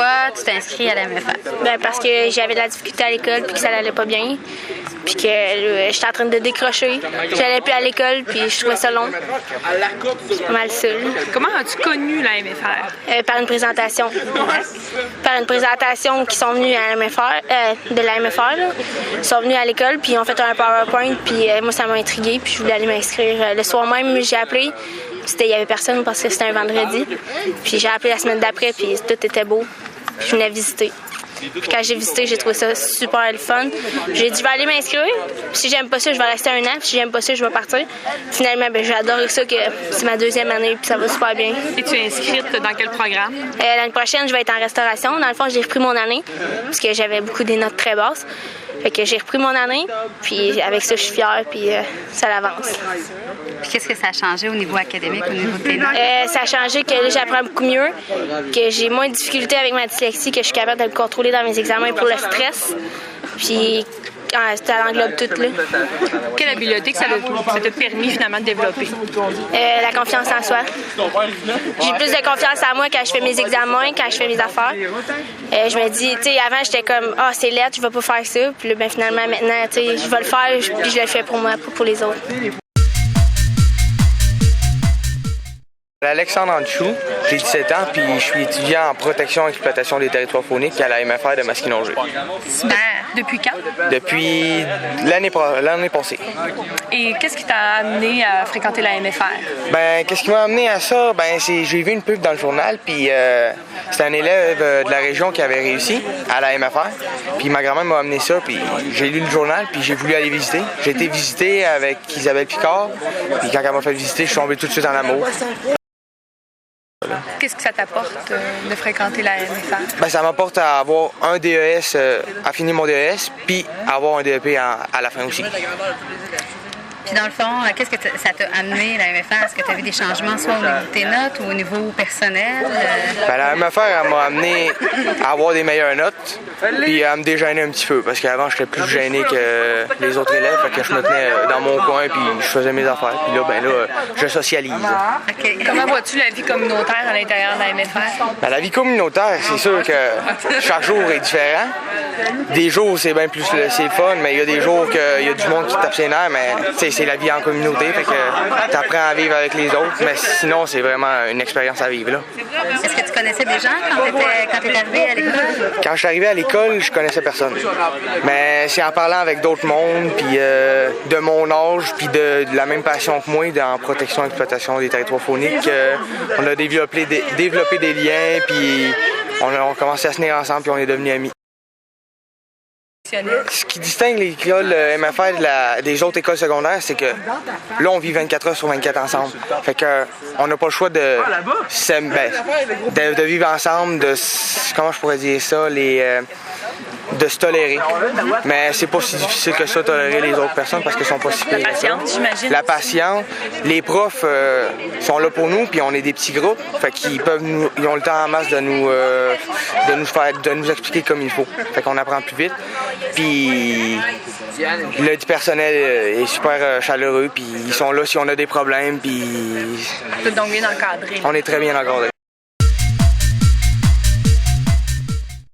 Pourquoi tu t'es inscrit à la MFR? Ben, parce que j'avais de la difficulté à l'école puis que ça allait pas bien. Puis que j'étais en train de décrocher. J'allais plus à l'école puis je trouvais ça long. C'est pas mal seul. Comment as-tu connu la MFR? Par une présentation. Par une présentation qui sont venus à la MFR, de la MFR. Là. Ils sont venus à l'école puis ils ont fait un PowerPoint puis moi ça m'a intriguée puis je voulais aller m'inscrire. Le soir même, j'ai appelé. Il y avait personne parce que c'était un vendredi. Puis j'ai appelé la semaine d'après puis tout était beau. Puis je venais visiter. Puis quand j'ai visité, j'ai trouvé ça super le fun. J'ai dit, je vais aller m'inscrire. Puis si j'aime pas ça, je vais rester un an. Puis si j'aime pas ça, je vais partir. Finalement, j'ai adoré ça, que c'est ma deuxième année, puis ça va super bien. Et tu es inscrite dans quel programme? L'année prochaine, je vais être en restauration. Dans le fond, j'ai repris mon année, parce que j'avais beaucoup des notes très basses. Fait que j'ai repris mon année, puis avec ça, je suis fière, puis ça l'avance. Puis qu'est-ce que ça a changé au niveau académique, au niveau de tes notes? Ça a changé que là, j'apprends beaucoup mieux, que j'ai moins de difficultés avec ma dyslexie, que je suis capable de le contrôler dans mes examens pour le stress. Puis ça englobe tout, là. Quelle habileté que ça t'a permis finalement de développer? La confiance en soi. J'ai plus de confiance en moi quand je fais mes examens, quand je fais mes affaires. Je me dis, tu sais, avant j'étais comme, c'est lettre, je vais pas faire ça. Puis là, finalement, maintenant, tu sais, je vais le faire, puis je le fais pour moi, pas pour les autres. Alexandre Anchou, j'ai 17 ans puis je suis étudiant en protection et exploitation des territoires fauniques à la MFR de Masquinongé. Super. Depuis quand? Depuis l'année passée. Et qu'est-ce qui t'a amené à fréquenter la MFR? Ben, qu'est-ce qui m'a amené à ça? Ben, j'ai vu une pub dans le journal puis c'était un élève de la région qui avait réussi à la MFR. Puis ma grand-mère m'a amené ça puis j'ai lu le journal puis j'ai voulu aller visiter. J'ai été visiter avec Isabelle Picard puis quand elle m'a fait visiter, je suis tombé tout de suite en amour. Qu'est-ce que ça t'apporte de fréquenter la MFR? Ben, ça m'apporte à avoir un DES, à finir mon DES, puis avoir un DEP à la fin aussi. Puis dans le fond, qu'est-ce que ça t'a amené, la MFR? Est-ce que tu as vu des changements soit au niveau de tes notes ou au niveau personnel? Ben, la MFR, elle m'a amené à avoir des meilleures notes, puis à me dégêner un petit peu, parce qu'avant, j'étais plus gêné que les autres élèves, fait que je me tenais dans mon coin, puis je faisais mes affaires. Puis là, je socialise. Okay. Comment vois-tu la vie communautaire à l'intérieur de la MFR? Ben, la vie communautaire, c'est sûr que chaque jour est différent. Des jours, c'est bien plus c'est le fun, mais il y a des jours qu'il y a du monde qui tape ses nerfs, mais c'est la vie en communauté, fait que tu apprends à vivre avec les autres, mais sinon, c'est vraiment une expérience à vivre, là. Est-ce que tu connaissais des gens quand tu es arrivé à l'école? Quand je suis arrivé à l'école, je connaissais personne. Mais c'est en parlant avec d'autres mondes, puis de mon âge, puis de la même passion que moi dans protection et exploitation des territoires fauniques, on a développé des liens, puis on a commencé à se tenir ensemble, puis on est devenus amis. Ce qui distingue l'école MFR des autres écoles secondaires, c'est que là, on vit 24 heures sur 24 ensemble. Fait que on n'a pas le choix de vivre ensemble, comment je pourrais dire ça, de se tolérer. Mais c'est pas si difficile que ça, de tolérer les autres personnes parce qu'elles sont pas si pires. La patience, j'imagine. La patience. Les profs sont là pour nous, puis on est des petits groupes. Fait qu'ils ils ont le temps en masse de nous expliquer comme il faut. Fait qu'on apprend plus vite. Puis le personnel est super chaleureux, puis ils sont là si on a des problèmes, puis Vous êtes donc bien encadré. On est très bien encadré.